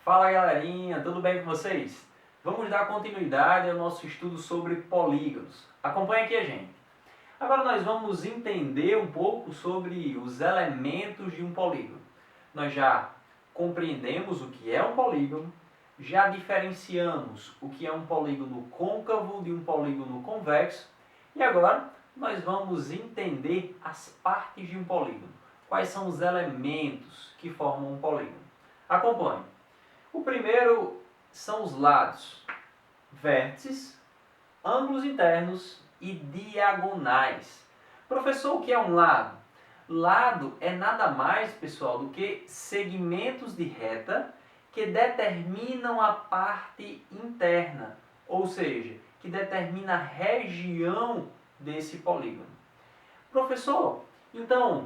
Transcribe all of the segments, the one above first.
Fala galerinha, tudo bem com vocês? Vamos dar continuidade ao nosso estudo sobre polígonos. Acompanhe aqui a gente. Agora nós vamos entender um pouco sobre os elementos de um polígono. Nós já compreendemos o que é um polígono, já diferenciamos o que é um polígono côncavo de um polígono convexo e agora nós vamos entender as partes de um polígono. Quais são os elementos que formam um polígono? Acompanhe. O primeiro são os lados, vértices, ângulos internos e diagonais. Professor, o que é um lado? Lado é nada mais, pessoal, do que segmentos de reta que determinam a parte interna, ou seja, que determina a região desse polígono. Professor, então,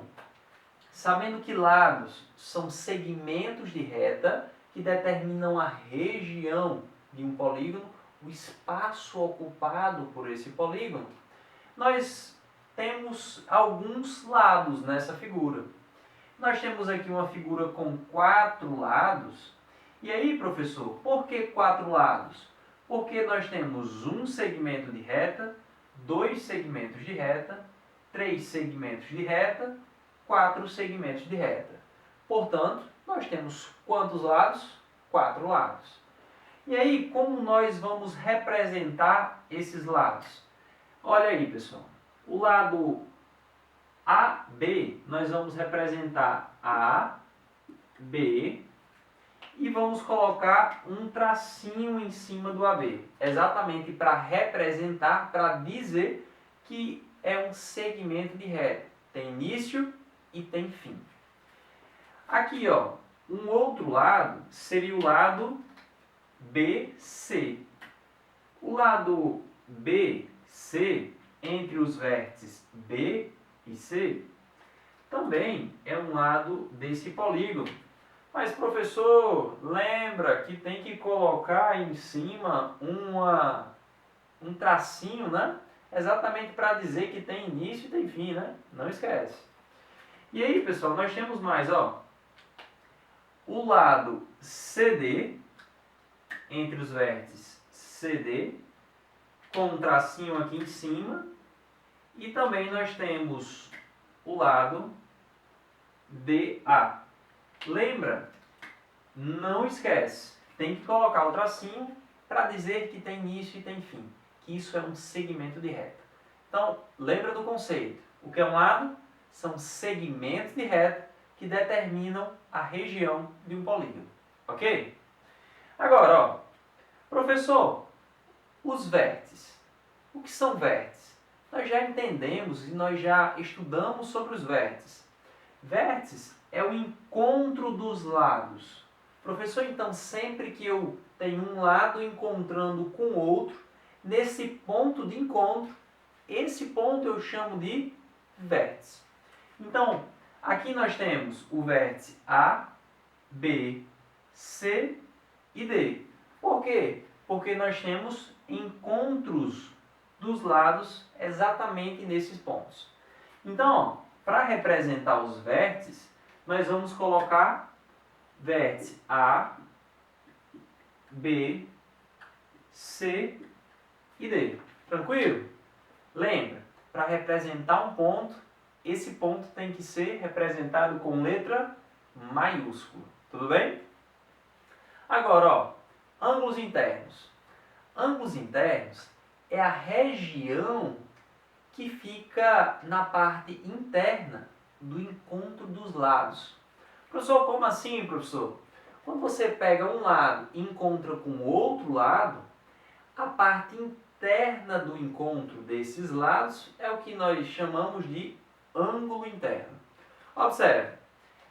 sabendo que lados são segmentos de reta que determinam a região de um polígono, o espaço ocupado por esse polígono, nós temos alguns lados nessa figura. Nós temos aqui uma figura com 4 lados. E aí, professor, por que 4 lados? Porque nós temos um segmento de reta, 2 segmentos de reta, 3 segmentos de reta, 4 segmentos de reta. Portanto, nós temos quantos lados? 4 lados. E aí, como nós vamos representar esses lados? Olha aí, pessoal. O lado AB, nós vamos representar A, B, e vamos colocar um tracinho em cima do AB. Exatamente para representar, para dizer que é um segmento de reta. Tem início e tem fim. Aqui, ó, um outro lado seria o lado BC. O lado BC, entre os vértices B e C, também é um lado desse polígono. Mas, professor, lembra que tem que colocar em cima um tracinho, né? Exatamente para dizer que tem início e tem fim, né? Não esquece. E aí, pessoal, nós temos mais, ó. O lado CD, entre os vértices CD, com um tracinho aqui em cima. E também nós temos o lado DA. Lembra? Não esquece. Tem que colocar o tracinho para dizer que tem início e tem fim. Que isso é um segmento de reta. Então, lembra do conceito. O que é um lado? São segmentos de reta que determinam a região de um polígono. Ok? Agora, ó, professor, os vértices. O que são vértices? Nós já entendemos e nós já estudamos sobre os vértices. Vértices é o encontro dos lados. Professor, então, sempre que eu tenho um lado encontrando com o outro, nesse ponto de encontro, esse ponto eu chamo de vértice. Então, aqui nós temos o vértice A, B, C e D. Por quê? Porque nós temos encontros dos lados exatamente nesses pontos. Então, para representar os vértices, nós vamos colocar vértice A, B, C e D. Tranquilo? Lembra, para representar um ponto, esse ponto tem que ser representado com letra maiúscula. Tudo bem? Agora, ó, ângulos internos. Ângulos internos é a região que fica na parte interna do encontro dos lados. Professor, como assim, professor? Quando você pega um lado e encontra com o outro lado, a parte interna do encontro desses lados é o que nós chamamos de ângulo interno. Observe,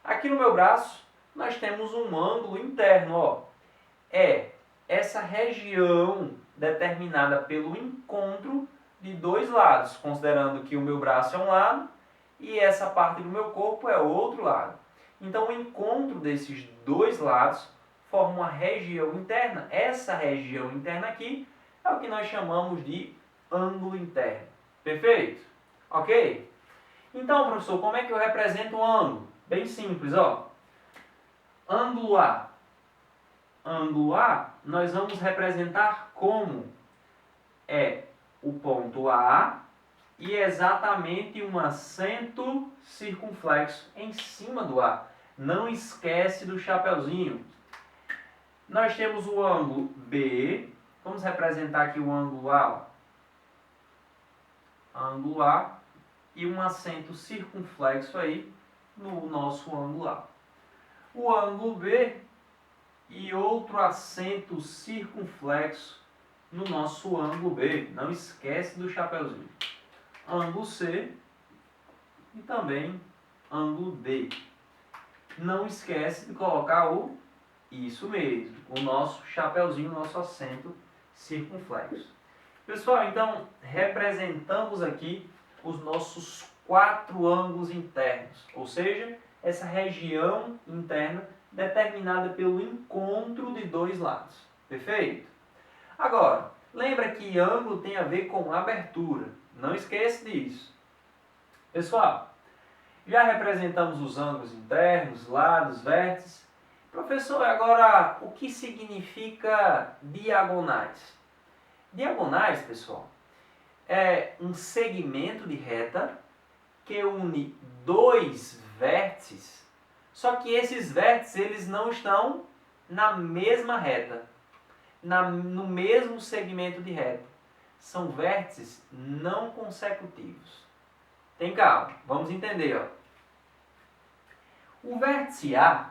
aqui no meu braço nós temos um ângulo interno, ó. É essa região determinada pelo encontro de dois lados, considerando que o meu braço é um lado e essa parte do meu corpo é outro lado. Então, o encontro desses dois lados forma uma região interna. Essa região interna aqui é o que nós chamamos de ângulo interno. Perfeito? Ok? Então, professor, como é que eu represento um ângulo? Bem simples, ó. Ângulo A. ângulo A, nós vamos representar como? É o ponto A e exatamente um acento circunflexo em cima do A. Não esquece do chapeuzinho. Nós temos o ângulo B. Vamos representar aqui o ângulo A. Ó. Ângulo A e um acento circunflexo aí no nosso ângulo A. O ângulo B e outro acento circunflexo no nosso ângulo B. Não esquece do chapeuzinho. Ângulo C e também ângulo D. Não esquece de colocar o isso mesmo, o nosso chapeuzinho, o nosso acento circunflexo. Pessoal, então representamos aqui os nossos 4 ângulos internos, ou seja, essa região interna determinada pelo encontro de 2 lados. Perfeito? Agora, lembra que ângulo tem a ver com abertura. Não esqueça disso. Pessoal, já representamos os ângulos internos, lados, vértices. Professor, agora o que significa diagonais? Diagonais, pessoal, é um segmento de reta que une 2 vértices, só que esses vértices eles não estão na mesma reta, no mesmo segmento de reta. São vértices não consecutivos. Tem calma, vamos entender. Ó. O vértice A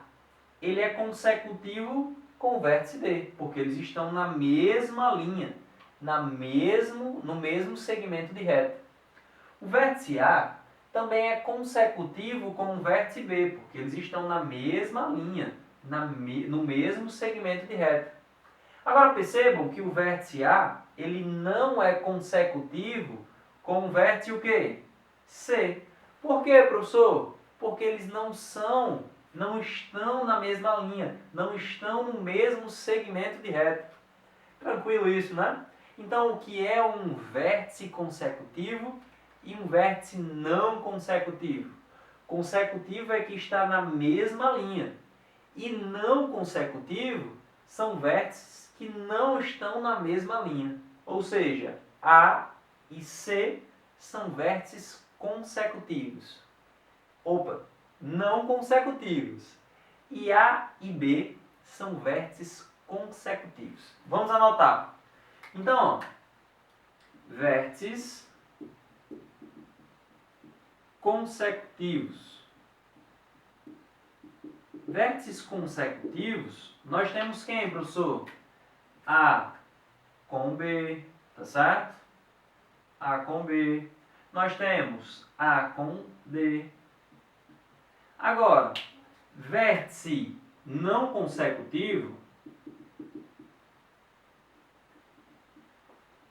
ele é consecutivo com o vértice B, porque eles estão na mesma linha, no mesmo segmento de reta. O vértice A também é consecutivo com o vértice B, porque eles estão na mesma linha, no mesmo segmento de reta. Agora percebam que o vértice A ele não é consecutivo com o vértice o quê? C. Por quê, professor? Porque eles não estão na mesma linha, não estão no mesmo segmento de reta. Tranquilo isso, né? Então, o que é um vértice consecutivo e um vértice não consecutivo? Consecutivo é que está na mesma linha. E não consecutivo são vértices que não estão na mesma linha. Ou seja, A e C são vértices consecutivos. Não consecutivos. E A e B são vértices consecutivos. Vamos anotar. Então, ó, vértices consecutivos. Vértices consecutivos, nós temos quem, professor? A com B, tá certo? A com B. Nós temos A com D. Agora, vértice não consecutivo,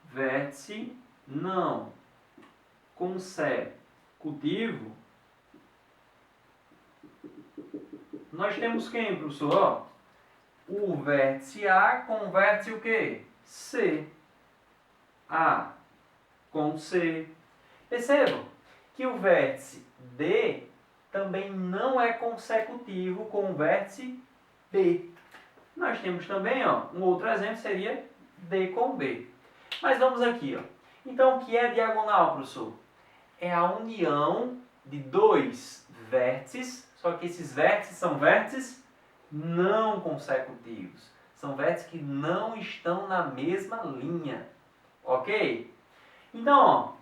vértice não consecutivo, nós temos quem, professor? Ó, o vértice A com o vértice o quê? C. A com C. Percebam que o vértice D também não é consecutivo com o vértice B. Nós temos também, ó, um outro exemplo seria D com B. Mas vamos aqui, ó. Então, o que é diagonal, professor? É a união de 2 vértices, só que esses vértices são vértices não consecutivos. São vértices que não estão na mesma linha. Ok? Então, ó,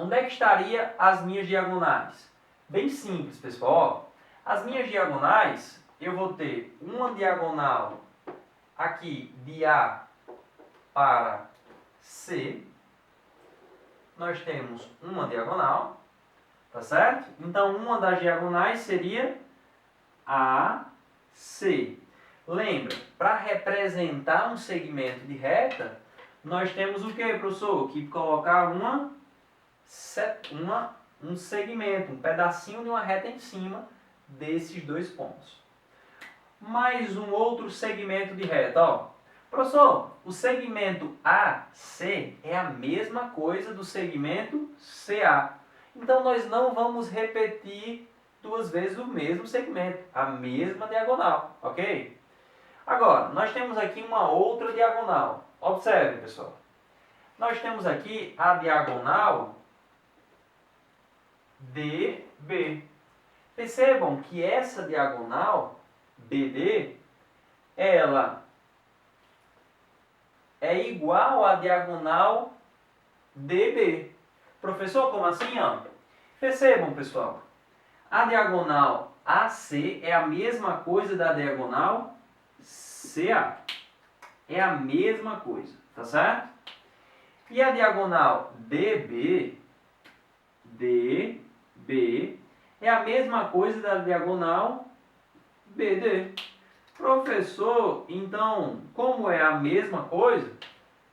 onde é que estaria as minhas diagonais? Bem simples, pessoal. Ó, as minhas diagonais, eu vou ter uma diagonal aqui de A para C. Nós temos uma diagonal, tá certo? Então, uma das diagonais seria AC. Lembra, para representar um segmento de reta, nós temos o que, professor? Que colocar um segmento, um pedacinho de uma reta em cima desses 2 pontos. Mais um outro segmento de reta, ó. Professor, o segmento AC é a mesma coisa do segmento CA. Então, nós não vamos repetir 2 vezes o mesmo segmento, a mesma diagonal, ok? Agora, nós temos aqui uma outra diagonal. Observe, pessoal. Nós temos aqui a diagonal DB. Percebam que essa diagonal BD, ela é igual à diagonal DB. Professor, como assim? Ó? Percebam, pessoal. A diagonal AC é a mesma coisa da diagonal CA. É a mesma coisa, tá certo? E a diagonal DB é a mesma coisa da diagonal BD. Professor, então, como é a mesma coisa,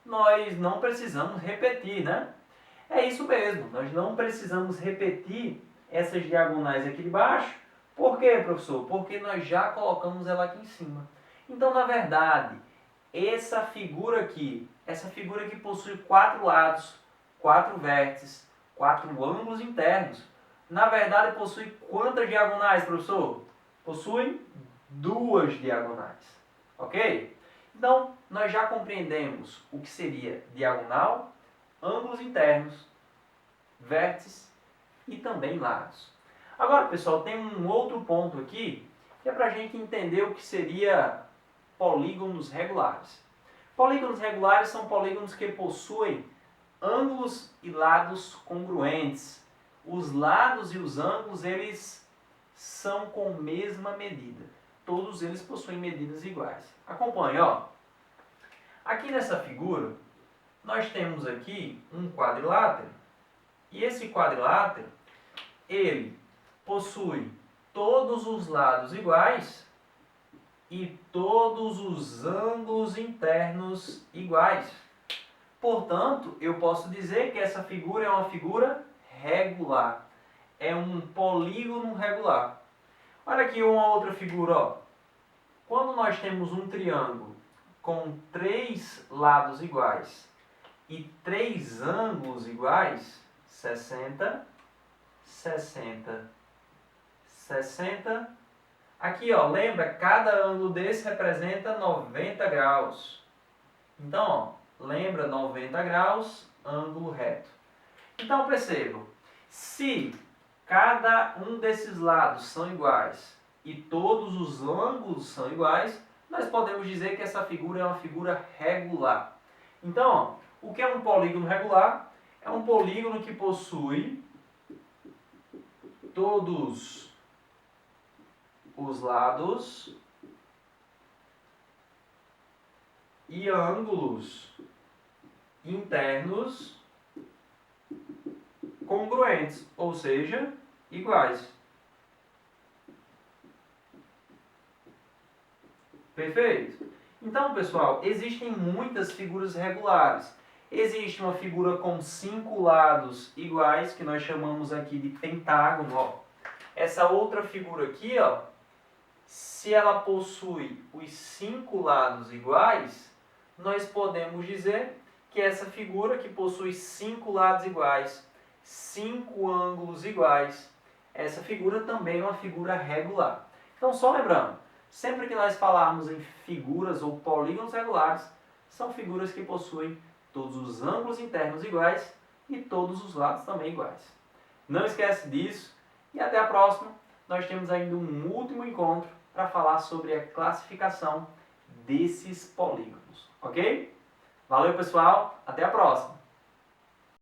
nós não precisamos repetir, né? É isso mesmo, nós não precisamos repetir essas diagonais aqui de baixo. Por quê, professor? Porque nós já colocamos ela aqui em cima. Então, na verdade, essa figura aqui possui 4 lados, 4 vértices, 4 ângulos internos. Na verdade, possui quantas diagonais, professor? Possui 2 diagonais. Ok? Então, nós já compreendemos o que seria diagonal, ângulos internos, vértices e também lados. Agora, pessoal, tem um outro ponto aqui que é para a gente entender o que seria polígonos regulares. Polígonos regulares são polígonos que possuem ângulos e lados congruentes. Os lados e os ângulos, eles são com mesma medida. Todos eles possuem medidas iguais. Acompanhe, ó. Aqui nessa figura, nós temos aqui um quadrilátero. E esse quadrilátero, ele possui todos os lados iguais e todos os ângulos internos iguais. Portanto, eu posso dizer que essa figura é uma figura regular. É um polígono regular. Olha aqui uma outra figura, ó. Quando nós temos um triângulo com 3 lados iguais e 3 ângulos iguais, 60, 60, 60. Aqui, ó, lembra? Cada ângulo desse representa 90 graus. Então, ó, lembra 90 graus, ângulo reto. Então, percebam, se cada um desses lados são iguais e todos os ângulos são iguais, nós podemos dizer que essa figura é uma figura regular. Então, ó, o que é um polígono regular? É um polígono que possui todos os lados e ângulos internos congruentes, ou seja, iguais. Perfeito? Então, pessoal, existem muitas figuras regulares. Existe uma figura com 5 lados iguais, que nós chamamos aqui de pentágono. Ó. Essa outra figura aqui, ó, se ela possui os 5 lados iguais, nós podemos dizer que essa figura que possui 5 lados iguais, 5 ângulos iguais, essa figura também é uma figura regular. Então, só lembrando, sempre que nós falarmos em figuras ou polígonos regulares, são figuras que possuem todos os ângulos internos iguais e todos os lados também iguais. Não esquece disso e até a próxima. Nós temos ainda um último encontro para falar sobre a classificação desses polígonos, ok? Valeu, pessoal, até a próxima!